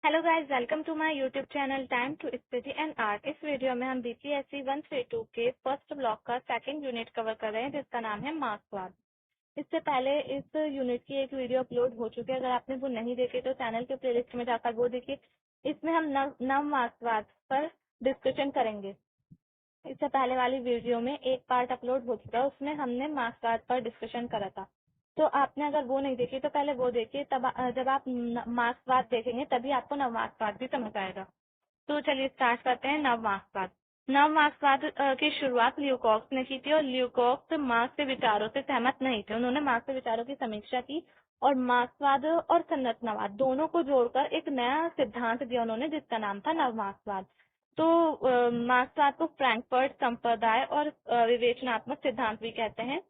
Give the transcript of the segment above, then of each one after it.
Hello guys, welcome to my YouTube channel time to study and art. इस video में हम BPSC 132 के first block का second unit cover कर रहे हैं, जिसका नाम है मार्क्सवाद। इससे पहले इस यूनिट की एक वीडियो अपलोड हो चुकी है। अगर आपने वो नहीं देखी तो चैनल के प्लेलिस्ट में जाकर वो देखिए। इसमें हम नव मार्क्सवाद पर डिस्कशन करेंगे। इससे पहले वाली वीडियो में एक पार्ट अपलोड हो चुका है, उसमें हमने मार्क्सवाद पर डिस्कशन करा था। तो आपने अगर वो नहीं देखी तो पहले वो देखिए, तब जब आप मार्क्सवाद देखेंगे तभी आपको नव मार्क्सवाद भी समझ आएगा। तो चलिए स्टार्ट करते हैं नव मार्क्सवाद। नव मार्क्सवाद की शुरुआत ल्यूकॉक्स ने की थी और ल्यूकॉक्स मार्क्स के विचारों से सहमत नहीं थे। उन्होंने मार्क्स के विचारों की समीक्षा की और मार्क्सवाद और संरचनावाद दोनों को जोड़कर एक नया सिद्धांत दिया उन्होंने, जिसका नाम था नव मार्क्सवाद। तो मार्क्सवाद को फ्रैंकफर्ट संप्रदाय और विवेचनात्मक सिद्धांत भी कहते हैं।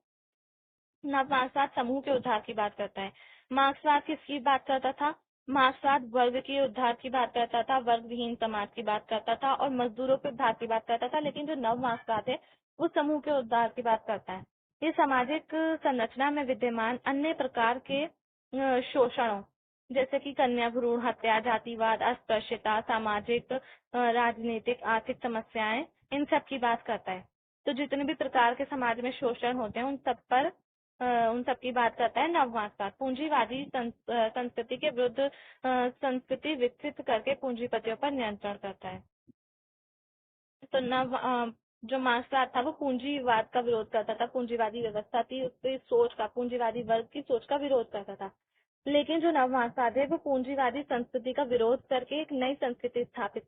नव मार्क्सवाद समूह के उद्धार की बात करता है। मार्क्सवाद किसकी बात करता था? मार्क्सवाद वर्ग के उद्धार की बात करता था, वर्ग विहीन समाज की बात करता था और मजदूरों के उद्धार की बात करता था। लेकिन जो नव मार्क्सवाद है वो समूह के उद्धार की बात करता है। ये सामाजिक संरचना में विद्यमान अन्य प्रकार के शोषणों, जैसे कि कन्या भ्रूण हत्या, जातिवाद, अस्पृश्यता, सामाजिक राजनीतिक आर्थिक समस्याएं, इन सब की बात करता है। तो जितने भी प्रकार के समाज में शोषण होते हैं उन सब की बात करता है नव मार्क्सवाद। पूंजीवादी संस्कृति के विरुद्ध संस्कृति विकसित करके पूंजीपतियों पर नियंत्रण करता है। तो जो मार्क्सवाद था वो पूंजीवाद का विरोध करता था, पूंजीवादी व्यवस्था थी उसकी सोच का, पूंजीवादी वर्ग की सोच का विरोध करता था। लेकिन जो नव मार्क्सवाद है वो पूंजीवादी संस्कृति का विरोध करके एक नई संस्कृति स्थापित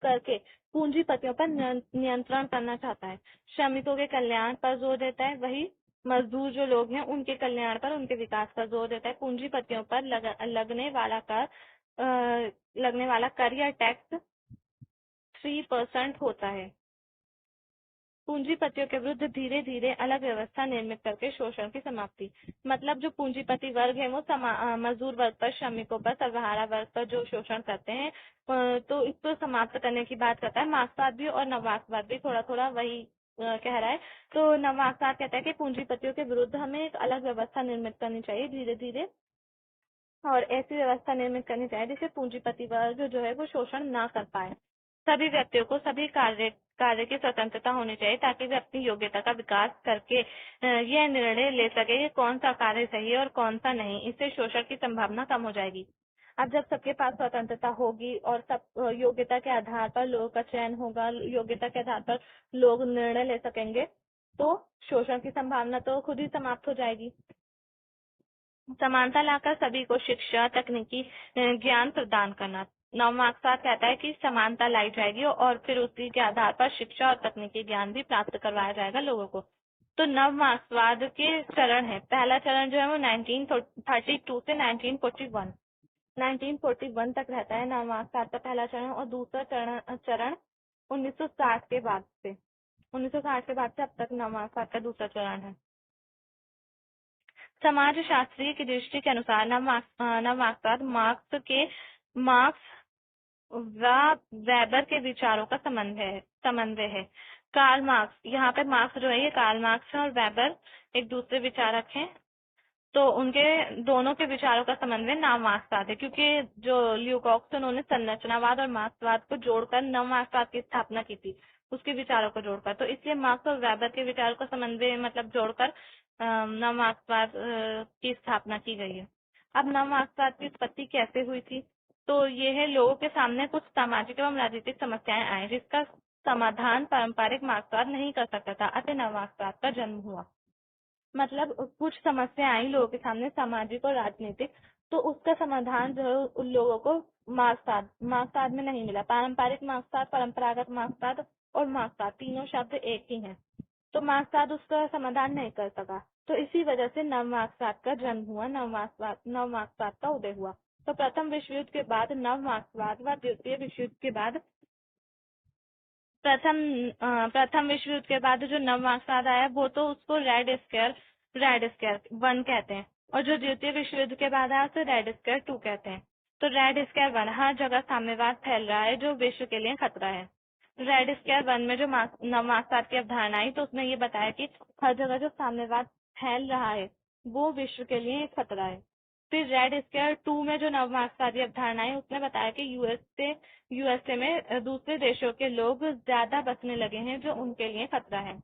करके पूंजीपतियों पर नियंत्रण करना चाहता है। श्रमिकों के कल्याण पर जोर देता है, वही मजदूर जो लोग हैं उनके कल्याण पर, उनके विकास पर जोर देता है। पूंजीपतियों पर लगने वाला कर या टैक्स 3% होता है। पूंजीपतियों के विरुद्ध धीरे धीरे अलग व्यवस्था निर्मित करके शोषण की समाप्ति। मतलब जो पूंजीपति वर्ग है वो मजदूर वर्ग पर, श्रमिकों पर, सर्वहारा वर्ग पर जो शोषण करते हैं तो इसको समाप्त करने की बात करता है मार्क्सवाद भी। और नवमार्क्सवाद भी थोड़ा थोड़ा वही कह रहा है। तो नवमार्क्सवाद कहता है कि पूंजीपतियों के विरुद्ध हमें एक अलग व्यवस्था निर्मित करनी चाहिए धीरे धीरे, और ऐसी व्यवस्था निर्मित करनी चाहिए जिससे पूंजीपति वर्ग जो है वो शोषण ना कर पाए। सभी व्यक्तियों को सभी कार्य की स्वतंत्रता होनी चाहिए ताकि वे अपनी योग्यता का विकास करके यह निर्णय ले सके कि कौन सा कार्य सही है और कौन सा नहीं। इससे शोषण की संभावना कम हो जाएगी। अब जब सबके पास स्वतंत्रता होगी और सब योग्यता के आधार पर लोगों का चयन होगा, योग्यता के आधार पर लोग निर्णय ले सकेंगे, तो शोषण की संभावना तो खुद ही समाप्त हो जाएगी। समानता लाकर सभी को शिक्षा, तकनीकी ज्ञान प्रदान करना। नव मार्क्सवाद कहता है कि समानता लाई जाएगी और फिर उसी के आधार पर शिक्षा और तकनीकी ज्ञान भी प्राप्त करवाया जाएगा लोगों को। तो नव मार्क्सवाद के चरण है। पहला चरण जो है वो 1932 से 1941 तक रहता है नव मार्क्सवाद का पहला चरण। और दूसरा चरण 1960 के बाद से 1960 के बाद से अब तक नव मार्क्सवाद का दूसरा चरण है। समाज शास्त्री की दृष्टि के अनुसार नव मार्क्सवाद मार्क्स व वेबर के विचारों का समन्वय है। कार्ल मार्क्स, यहाँ पे मार्क्स जो है ये कार्ल मार्क्स और वेबर एक दूसरे विचारक हैं, तो उनके दोनों के विचारों का समन्वय नव मार्क्सवाद है। क्योंकि जो ल्यूकॉक्स उन्होंने संरचनावाद और मार्क्सवाद को जोड़कर नव मार्क्सवाद की स्थापना की थी, उसके विचारों को जोड़कर, तो इसलिए मार्क्स और वेबर के विचारों का समन्वय मतलब जोड़कर नव मार्क्सवाद की स्थापना की गई है। अब नव मार्क्सवाद की उत्पत्ति कैसे हुई थी? तो ये है, लोगों के सामने कुछ सामाजिक एवं राजनीतिक समस्याएं आई जिसका समाधान पारंपरिक मार्क्सवाद नहीं कर सकता था, अतः नव मार्क्सवाद का जन्म हुआ। मतलब कुछ समस्या आई लोगों के सामने, सामाजिक और राजनीतिक, तो उसका समाधान जो है उन लोगों को मार्क्सवाद में नहीं मिला। पारंपरिक मार्क्सवाद, परंपरागत मार्क्सवाद और मार्क्सवाद तीनों शब्द एक ही हैं, तो मार्क्सवाद उसका समाधान नहीं कर सका। तो इसी वजह से नव मार्क्सवाद का जन्म हुआ, नव मार्क्सवाद का उदय हुआ। तो प्रथम विश्व युद्ध के बाद नव मार्क्सवाद व द्वितीय विश्व युद्ध के बाद प्रथम विश्व युद्ध के बाद जो नव मार्क्सवाद आया वो तो उसको रेड स्क्वायर 1 कहते हैं, और जो द्वितीय विश्व युद्ध के बाद आया उसे रेड स्क्वायर 2 कहते हैं। तो रेड स्क्वायर 1, हर जगह साम्यवाद फैल रहा है जो विश्व के लिए खतरा है। रेड स्क्वायर 1 में जो नव मार्क्सवाद की अवधारणा आई तो उसने ये बताया कि हर जगह जो साम्यवाद फैल रहा है वो विश्व के लिए एक खतरा है। फिर रेड स्क्वायर 2 में जो नवमार्क्सवादी अवधारणा है उसने बताया कि यूएसए में दूसरे देशों के लोग ज्यादा बसने लगे हैं जो उनके लिए खतरा है।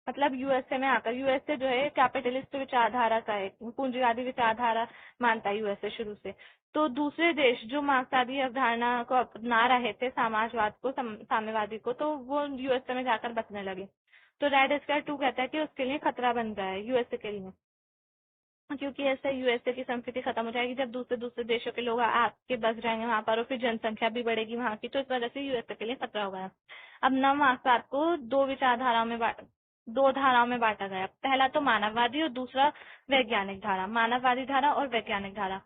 मतलब यूएसए में आकर, यूएसए जो है कैपिटलिस्ट विचारधारा का है, पूंजीवादी विचारधारा मानता है यूएसए शुरू से। तो दूसरे देश जो मार्क्सवादी अवधारणा को अपना रहे थे, समाजवाद को, साम्यवादी को, तो वो यूएसए में जाकर बसने लगे। तो रेड स्क्वायर 2 कहता है कि उसके लिए खतरा बन रहा है यूएसए के लिए, क्योंकि ऐसे यूएसए की संस्कृति खत्म हो जाएगी जब दूसरे दूसरे देशों के लोग आके बस जाएंगे वहां पर, और फिर जनसंख्या भी बढ़ेगी वहां की, तो इस वजह से यूएसए के लिए खतरा होगा। अब नवमार्क्सवाद को दो धाराओं में बांटा गया। पहला तो मानववादी और दूसरा वैज्ञानिक धारा। मानववादी धारा और वैज्ञानिक धारा।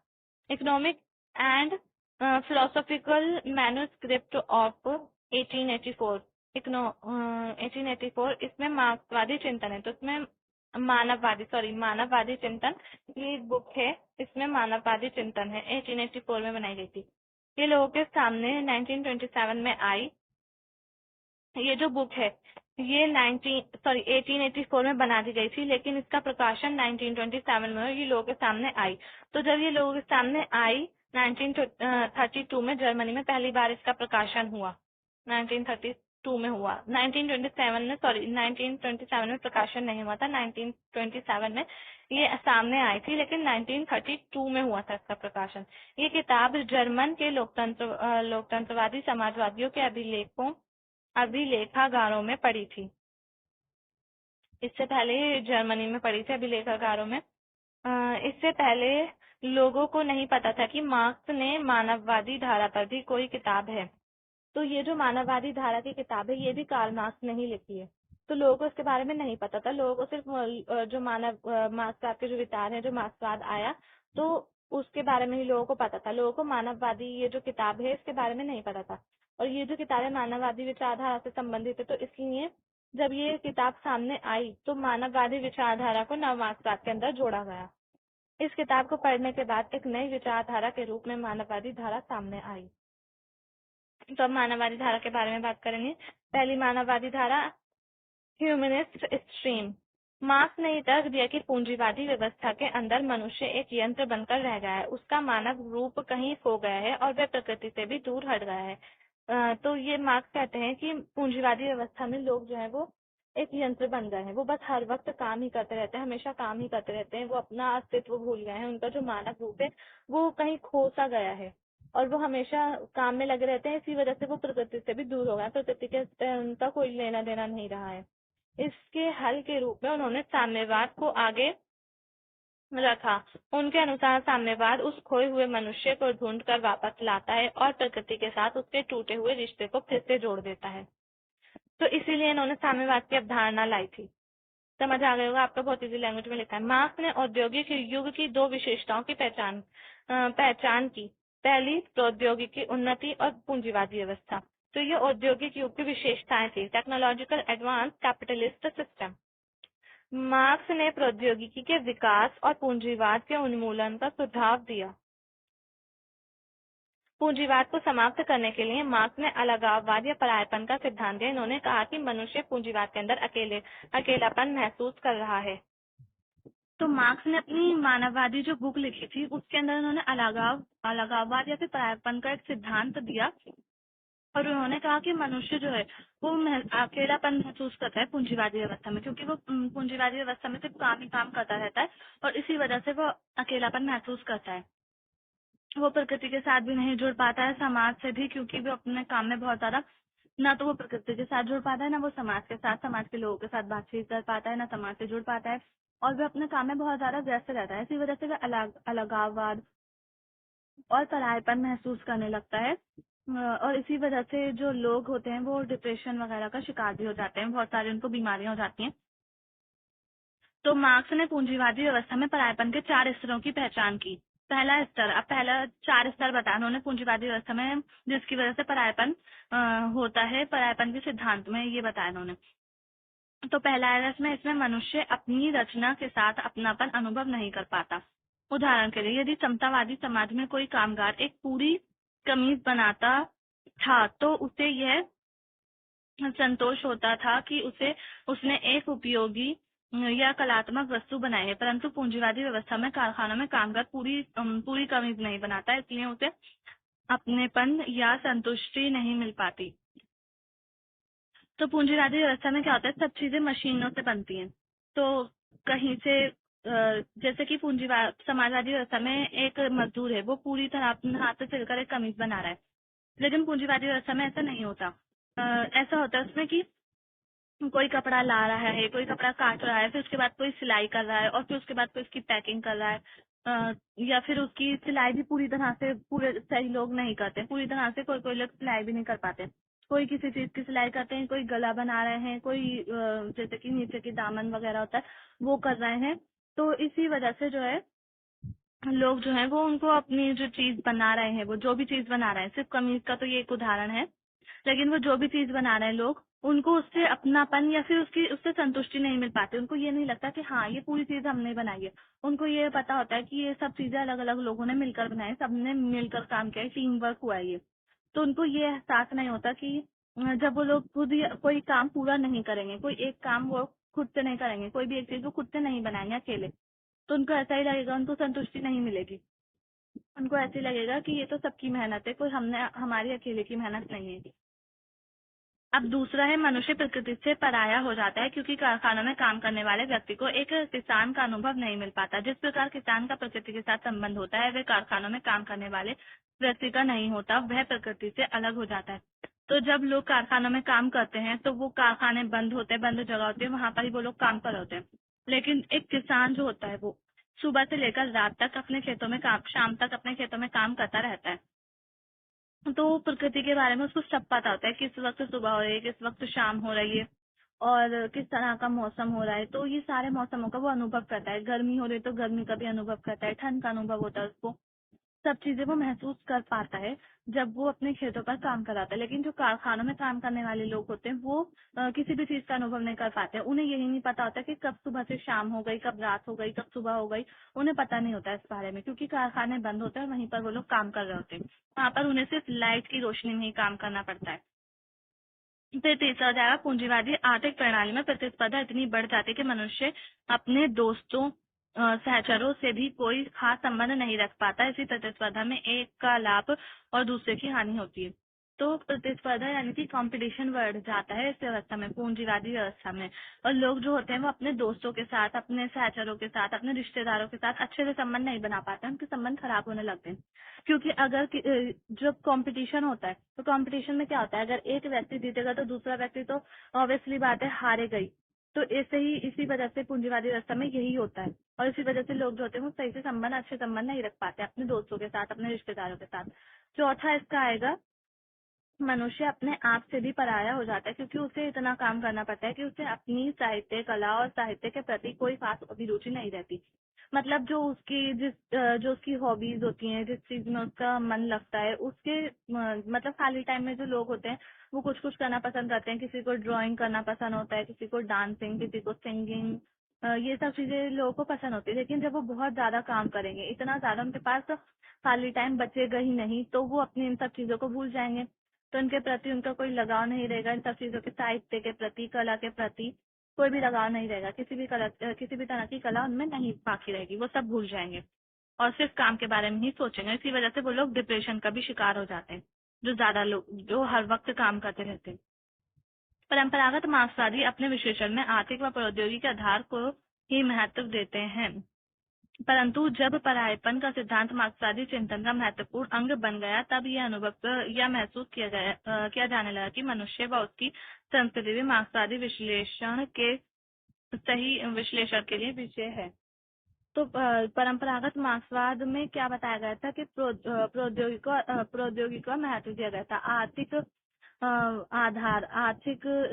Economic and philosophical manuscript of 1884 1884, इसमें मार्क्सवादी चिंतन है। तो इसमें मानववादी चिंतन, ये एक बुक है, इसमें मानववादी चिंतन है, 1884 में बनाई गई थी। ये लोगों के सामने 1927 में आई। ये जो बुक है ये 1884 में बना दी गई थी, लेकिन इसका प्रकाशन 1927 में ये लोगों के सामने आई। तो जब ये लोगों के सामने आई 1932 में जर्मनी में पहली बार इसका प्रकाशन हुआ। 1932 में हुआ। 1927 में प्रकाशन नहीं हुआ था। 1927 में ये सामने आई थी, लेकिन 1932 में हुआ था इसका प्रकाशन। ये किताब जर्मन के लोकतंत्रवादी समाजवादियों के अभिलेखागारों में पड़ी थी। इससे पहले जर्मनी में पड़ी थी अभिलेखागारों में। इससे पहले लोगों को नहीं पता था कि मार्क्स ने मानववादी धारा पर भी कोई किताब है। तो ये जो मानववादी धारा की किताब है ये भी कार्ल मार्क्स ने ही लिखी है। तो लोगों को इसके बारे में नहीं पता था। लोगों को सिर्फ जो मार्क्सवाद के जो विचार है, जो मार्क्सवाद आया, तो उसके बारे में ही लोगों को पता था। लोगों को मानववादी ये जो किताब है इसके बारे में नहीं पता था। और ये जो किताब है मानववादी विचारधारा से संबंधित है, तो इसलिए जब ये किताब सामने आई तो मानववादी विचारधारा को नवमार्क्सवाद के अंदर जोड़ा गया। इस किताब को पढ़ने के बाद एक नई विचारधारा के रूप में मानववादी धारा सामने आई। तो अब मानववादी धारा के बारे में बात करेंगे। पहली मानववादी धारा, ह्यूमनिस्ट स्ट्रीम। मार्क्स ने तर्क दिया कि पूंजीवादी व्यवस्था के अंदर मनुष्य एक यंत्र बनकर रह गया है, उसका मानव रूप कहीं खो गया है और वह प्रकृति से भी दूर हट गया है। तो ये मार्क्स कहते हैं कि पूंजीवादी व्यवस्था में लोग जो है वो एक यंत्र बन गए हैं। वो बस हर वक्त काम ही करते रहते हैं, हमेशा काम ही करते रहते हैं। वो अपना अस्तित्व भूल गए हैं। उनका जो मानव रूप है वो कहीं खो सा गया है और वो हमेशा काम में लगे रहते हैं। इसी वजह से वो प्रकृति से भी दूर हो गए। प्रकृति के उनका कोई लेना देना नहीं रहा है। इसके हल के रूप में उन्होंने साम्यवाद को आगे रखा। उनके अनुसार साम्यवाद उस खोए हुए मनुष्य को ढूंढ कर वापस लाता है और प्रकृति के साथ उसके टूटे हुए रिश्ते को फिर से जोड़ देता है। तो इसीलिए इन्होंने साम्यवाद की अवधारणा लाई थी। समझ आ गया होगा, आपका बहुत इजी लैंग्वेज में लिखा है। मार्क्स ने औद्योगिक युग की दो विशेषताओं की पहचान की। पहली, प्रौद्योगिकी उन्नति और पूंजीवादी व्यवस्था। तो ये औद्योगिक युग की विशेषताएं थी। Technological advance capitalist system. Marks ने प्रौद्योगिकी के विकास और पूंजीवाद के उन्मूलन का सुझाव दिया। पूंजीवाद को समाप्त करने के लिए मार्क्स ने अलगाववाद या परायपन का सिद्धांत दिया। इन्होंने कहा कि मनुष्य पूंजीवाद के अंदर अकेलापन महसूस कर रहा है। तो मार्क्स ने अपनी मानववादी जो बुक लिखी थी उसके अंदर उन्होंने अलगाववाद या फिर परायपन का एक सिद्धांत दिया और उन्होंने कहा कि मनुष्य जो है वो अकेलापन महसूस करता है पूंजीवादी व्यवस्था में, क्योंकि वो पूंजीवादी व्यवस्था में सिर्फ काम ही काम करता रहता है और इसी वजह से वो अकेलापन महसूस करता है। वो प्रकृति के साथ भी नहीं जुड़ पाता है, समाज से भी, क्योंकि वो अपने काम में बहुत ज्यादा, ना तो वो प्रकृति के साथ जुड़ पाता है, ना वो समाज के साथ, समाज के लोगों के साथ बातचीत कर पाता है, ना समाज से जुड़ पाता है और वो अपने काम में बहुत ज्यादा व्यस्त रहता है। इसी वजह से वह अलगाववाद और परायपन महसूस करने लगता है और इसी वजह से जो लोग होते हैं वो डिप्रेशन वगैरह का शिकार भी हो जाते हैं। बहुत सारी उनको बीमारियां हो जाती हैं। तो मार्क्स ने पूंजीवादी व्यवस्था में परायपन के 4 स्तरों की पहचान की। पहला स्तर, अब पहला 4 स्तर बताया उन्होंने पूंजीवादी व्यवस्था में जिसकी वजह से परायपन होता है। परायपन के सिद्धांत में ये बताया उन्होंने। तो पहला है इसमें मनुष्य अपनी रचना के साथ अपनापन अनुभव नहीं कर पाता। उदाहरण के लिए, यदि समतावादी समाज में कोई कामगार एक पूरी कमीज बनाता था तो उसे यह संतोष होता था कि उसने एक उपयोगी या कलात्मक वस्तु बनाए हैं, परंतु पूंजीवादी व्यवस्था में कारखानों में कामगार पूरी कमीज नहीं बनाता, इसलिए उसे अपनेपन या संतुष्टि नहीं मिल पाती। तो पूंजीवादी व्यवस्था में क्या होता है, सब चीजें मशीनों से बनती हैं। तो कहीं से जैसे कि समाजवादी व्यवस्था में एक मजदूर है, वो पूरी तरह अपने हाथ से सिलकर एक कमीज बना रहा है, लेकिन पूंजीवादी व्यवस्था में ऐसा नहीं होता। ऐसा होता है उसमें कि कोई कपड़ा ला रहा है, कोई कपड़ा काट रहा है, फिर उसके बाद कोई सिलाई कर रहा है, और फिर उसके बाद कोई उसकी पैकिंग कर रहा है, या फिर उसकी सिलाई भी पूरी तरह से पूरे सही लोग नहीं करते, पूरी तरह से कोई लोग सिलाई भी नहीं कर पाते। कोई किसी चीज की सिलाई करते हैं, कोई गला बना रहे हैं, कोई जैसे कि नीचे की दामन वगैरह होता है वो कर रहे हैं। तो इसी वजह से जो है लोग जो है वो उनको अपनी जो चीज बना रहे हैं, वो जो भी चीज बना रहे हैं, सिर्फ कमीज का तो ये एक उदाहरण है, लेकिन वो जो भी चीज बना रहे हैं लोग, उनको उससे अपनापन या फिर उससे संतुष्टि नहीं मिल पाती। उनको ये नहीं लगता कि हाँ ये पूरी चीज हमने बनाई है। उनको ये पता होता है कि ये सब चीजें अलग अलग लोगों ने मिलकर बनाई, सबने मिलकर काम किया है, टीम वर्क हुआ है ये। तो उनको ये एहसास नहीं होता कि जब वो लोग खुद ही कोई काम पूरा नहीं करेंगे, कोई एक काम वो खुद से नहीं करेंगे, कोई भी एक चीज वो खुद से नहीं बनाएंगे अकेले, तो उनको ऐसा ही लगेगा, उनको संतुष्टि नहीं मिलेगी। उनको ऐसे लगेगा कि ये तो सबकी मेहनत है, कोई हमारी अकेले की मेहनत नहीं है। अब दूसरा है, मनुष्य प्रकृति से पराया हो जाता है, क्योंकि कारखानों में काम करने वाले व्यक्ति को एक किसान का अनुभव नहीं मिल पाता। जिस प्रकार किसान का प्रकृति के साथ संबंध होता है, वह कारखानों में काम करने वाले व्यक्ति का नहीं होता, वह प्रकृति से अलग हो जाता है। तो जब लोग कारखानों में काम करते हैं तो वो कारखाने बंद होते हैं, बंद जगह होती है, वहां पर ही वो लोग काम कर रहे होते हैं। लेकिन एक किसान जो होता है वो सुबह से लेकर रात तक अपने खेतों में काम, शाम तक अपने खेतों में काम करता रहता है। तो प्रकृति के बारे में उसको सब पता होता है, किस वक्त सुबह हो रही है, किस वक्त शाम हो रही है, और किस तरह का मौसम हो रहा है। तो ये सारे मौसमों का वो अनुभव करता है। गर्मी हो रही है तो गर्मी का भी अनुभव करता है, ठंड का अनुभव होता है उसको, सब चीजें वो महसूस कर पाता है जब वो अपने खेतों पर काम कराता है। लेकिन जो कारखानों में काम करने वाले लोग होते हैं वो किसी भी चीज का अनुभव नहीं कर पाते। उन्हें यही नहीं पता होता कि कब सुबह से शाम हो गई, कब रात हो गई, कब सुबह हो गई। उन्हें पता नहीं होता इस बारे में, क्योंकि कारखाने बंद होते हैं, वहीं पर वो लोग काम कर रहे होते हैं। वहाँ पर उन्हें सिर्फ लाइट की रोशनी में ही काम करना पड़ता है। फिर तीसरा हो जाएगा, पूंजीवादी आर्थिक प्रणाली में प्रतिस्पर्धा इतनी बढ़ जाती है कि मनुष्य अपने दोस्तों सहचरों से भी कोई खास संबंध नहीं रख पाता। इसी प्रतिस्पर्धा में एक का लाभ और दूसरे की हानि होती है। तो प्रतिस्पर्धा यानी कि कंपटीशन बढ़ जाता है इस व्यवस्था में, पूंजीवादी व्यवस्था में। और लोग जो होते हैं वो अपने दोस्तों के साथ, अपने सहचरों के साथ, अपने रिश्तेदारों के साथ अच्छे से संबंध नहीं बना पाते, उनके संबंध खराब होने लगते हैं। क्योंकि अगर जब कंपटीशन होता है तो कंपटीशन में क्या होता है, अगर एक व्यक्ति जीतेगा तो दूसरा व्यक्ति तो ऑब्वियसली बात है हारेगा ही। तो ऐसे ही इसी वजह से पूंजीवादी व्यवस्था में यही होता है, और इसी वजह से लोग जो होते हैं वो सही से संबंध, अच्छे संबंध नहीं रख पाते अपने दोस्तों के साथ, अपने रिश्तेदारों के साथ। चौथा इसका आएगा, मनुष्य अपने आप से भी पराया हो जाता है, क्योंकि उसे इतना काम करना पड़ता है कि उसे अपनी साहित्य, कला और साहित्य के प्रति कोई खास अभिरुचि नहीं रहती। मतलब जो उसकी हॉबीज होती हैं, जिस चीज में उसका मन लगता है, उसके मतलब खाली टाइम में जो लोग होते हैं वो कुछ कुछ करना पसंद करते हैं। किसी को ड्राइंग करना पसंद होता है, किसी को डांसिंग, किसी को सिंगिंग, ये सब चीजें लोगों को पसंद होती है। लेकिन जब वो बहुत ज्यादा काम करेंगे, इतना ज्यादा उनके पास खाली टाइम बचेगा ही नहीं, तो वो अपनी इन सब चीजों को भूल जाएंगे। तो इनके प्रति उनका कोई लगाव नहीं रहेगा, इन सब चीजों के, साहित्य के प्रति, कला के प्रति कोई भी लगाव नहीं रहेगा। किसी भी तरह की कला उनमें नहीं बाकी रहेगी, वो सब भूल जाएंगे और सिर्फ काम के बारे में ही सोचेंगे। इसी वजह से वो लोग डिप्रेशन का भी शिकार हो जाते हैं, जो ज्यादा लोग जो हर वक्त काम करते रहते हैं। परंपरागत मार्क्सवादी अपने विश्लेषण में आर्थिक व प्रौद्योगिकी आधार को ही महत्व देते हैं, परंतु जब परायपन का सिद्धांत मार्क्सवादी चिंतन का महत्वपूर्ण अंग बन गया, तब यह अनुभव या महसूस किया जाने लगा कि मनुष्य व उसकी संस्कृति भी मार्क्सवादी विश्लेषण के सही विश्लेषण के लिए विषय है। तो परंपरागत मार्क्सवाद में क्या बताया गया था कि प्रौद्योगिकी को महत्व दिया गया था, आर्थिक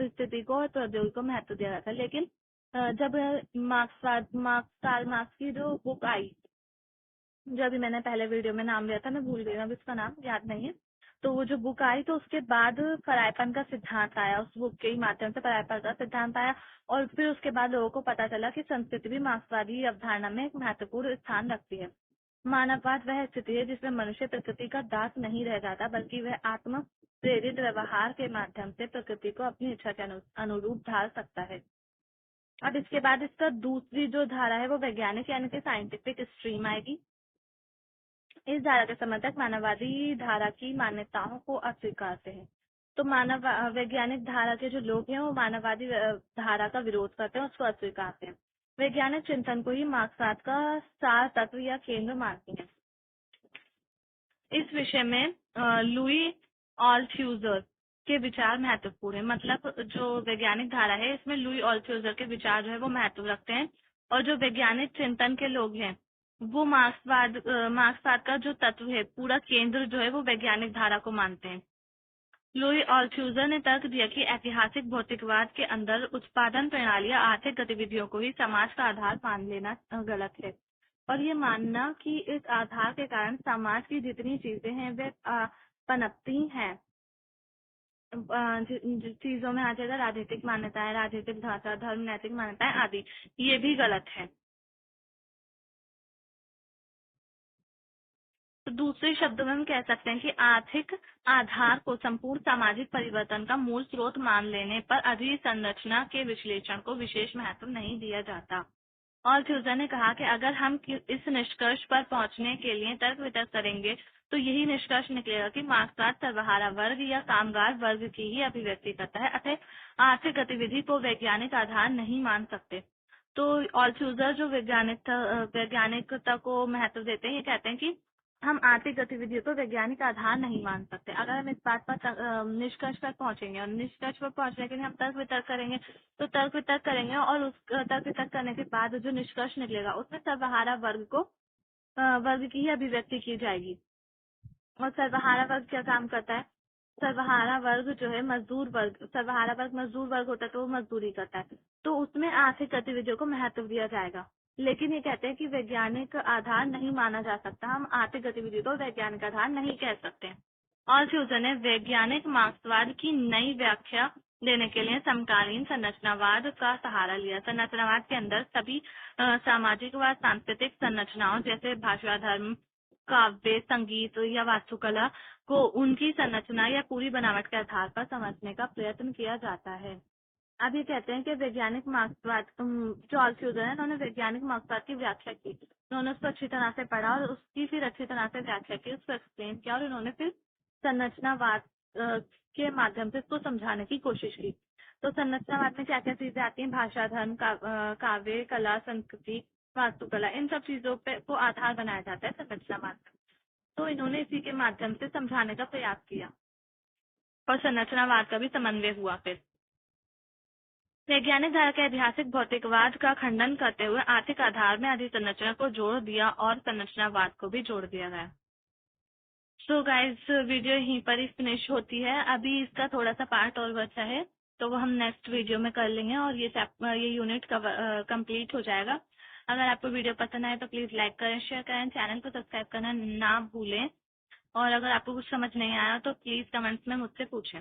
स्थिति को और प्रौद्योगिकी को महत्व दिया गया था। लेकिन जब कार्ल मार्क्स की जो बुक आई, जो अभी मैंने पहले वीडियो में नाम लिया था, मैं भूल गई हूँ, अभी उसका नाम याद नहीं है, तो वो जो बुक आई तो उसके बाद परायपन का सिद्धांत आया, उस बुक के ही माध्यम से परायपन का सिद्धांत आया। और फिर उसके बाद लोगों को पता चला कि संस्कृति भी मार्क्सवादी अवधारणा में एक महत्वपूर्ण स्थान रखती है। मानववाद वह स्थिति है जिसमें मनुष्य प्रकृति का दास नहीं रह जाता, बल्कि वह आत्म प्रेरित व्यवहार के माध्यम से प्रकृति को अपनी इच्छा के अनुरूप ढाल सकता है। अब इसके बाद इसका दूसरी जो धारा है वो वैज्ञानिक यानी कि साइंटिफिक स्ट्रीम आएगी। इस धारा के समर्थक मानववादी धारा की मान्यताओं को अस्वीकारते हैं। तो मानव वैज्ञानिक धारा के जो लोग हैं वो मानववादी धारा का विरोध करते हैं, उसको अस्वीकारते हैं। वैज्ञानिक चिंतन को ही मार्क्सवाद का सार तत्व या केंद्र मानती हैं। इस विषय में लुई ऑल्थ्यूजर के विचार महत्वपूर्ण है। मतलब जो वैज्ञानिक धारा है इसमें लुई ऑल्थ्यूजर के विचार जो है वो महत्व रखते हैं, और जो वैज्ञानिक चिंतन के लोग हैं वो मार्क्सवाद का जो तत्व है, पूरा केंद्र जो है वो वैज्ञानिक धारा को मानते हैं। लुई ऑल्थ्यूजर ने तर्क दिया कि ऐतिहासिक भौतिकवाद के अंदर उत्पादन प्रणाली या आर्थिक गतिविधियों को ही समाज का आधार मान लेना गलत है, और ये मानना कि इस आधार के कारण समाज की जितनी चीजें हैं वे पनपती हैं। चीजों में आ जाएगा राजनीतिक मान्यताएं, राजनीतिक ढांचा, धर्म, नैतिक मान्यताएं आदि, ये भी गलत है। तो दूसरे शब्दों में हम कह सकते हैं कि आर्थिक आधार को संपूर्ण सामाजिक परिवर्तन का मूल स्रोत मान लेने पर अधिसंरचना के विश्लेषण को विशेष महत्व नहीं दिया जाता। और फ्यूजर ने कहा कि अगर हम इस निष्कर्ष पर पहुंचने के लिए तर्क वितर्क करेंगे तो यही निष्कर्ष निकलेगा कि मार्क्सवाद सर्वहारा वर्ग या कामगार वर्ग की ही अभिव्यक्ति करता है, अतः आर्थिक गतिविधि को वैज्ञानिक आधार नहीं मान सकते। तो ऑल्थ्यूजर जो वैज्ञानिकता को महत्व देते हैं, ये कहते हैं कि हम आर्थिक गतिविधियों को वैज्ञानिक आधार नहीं मान सकते। अगर हम इस बात पर निष्कर्ष पर पहुंचेंगे और निष्कर्ष पर पहुंचने के लिए हम तर्क वितर्क करेंगे, तो तर्क वितर्क करेंगे और उस तर्क वितर्क करने के बाद जो निष्कर्ष निकलेगा उसमें सर्वहारा वर्ग की ही अभिव्यक्ति की जाएगी। और सर्वहारा वर्ग क्या काम करता है? सर्वहारा वर्ग जो है सर्वहारा वर्ग मजदूर वर्ग होता है, तो वो मजदूरी करता है, तो उसमें आर्थिक गतिविधियों को महत्व दिया जाएगा। लेकिन ये कहते हैं कि वैज्ञानिक आधार नहीं माना जा सकता, हम आर्थिक गतिविधियों को वैज्ञानिक आधार नहीं कह सकते। और फ्यूजर ने वैज्ञानिक मार्क्सवाद की नई व्याख्या देने के लिए समकालीन संरचनावाद का सहारा लिया। संरचनावाद के अंदर सभी सामाजिक व सांस्कृतिक संरचनाओं जैसे भाषा, धर्म, काव्य, संगीत या वास्तुकला को उनकी संरचना या पूरी बनावट के आधार पर समझने का प्रयत्न किया जाता है। अब ये कहते हैं कि वैज्ञानिक मार्क्सवाद जो ऑल्थ्यूजर है उन्होंने वैज्ञानिक मार्क्सवाद की व्याख्या की, उन्होंने उसको अच्छी तरह से पढ़ा और उसकी फिर अच्छी तरह से व्याख्या की, उसको एक्सप्लेन किया और उन्होंने फिर संरचनावाद के माध्यम से इसको समझाने की कोशिश की। तो संरचनावाद में क्या क्या चीजें आती हैं? भाषा, धर्म, काव्य, कला, संस्कृति, वास्तुकला, इन सब चीजों पे को आधार बनाया जाता है संरचनावाद में। तो इन्होंने इसी के माध्यम से समझाने का प्रयास किया और संरचनावाद का भी समन्वय हुआ। फिर वैज्ञानिक धारा के ऐतिहासिक भौतिकवाद का खंडन करते हुए आर्थिक आधार में अधिसंरचना को जोड़ दिया और संरचनावाद को भी जोड़ दिया गया। सो गाइस, वीडियो यहीं पर ही फिनिश होती है। अभी इसका थोड़ा सा पार्ट और बचा है, तो वो हम नेक्स्ट वीडियो में कर लेंगे और ये यूनिट कंप्लीट हो जाएगा। अगर आपको वीडियो पसंद आए तो प्लीज लाइक करें, शेयर करें, चैनल को सब्सक्राइब करना ना भूलें, और अगर आपको कुछ समझ नहीं आया तो प्लीज कमेंट्स में मुझसे पूछें।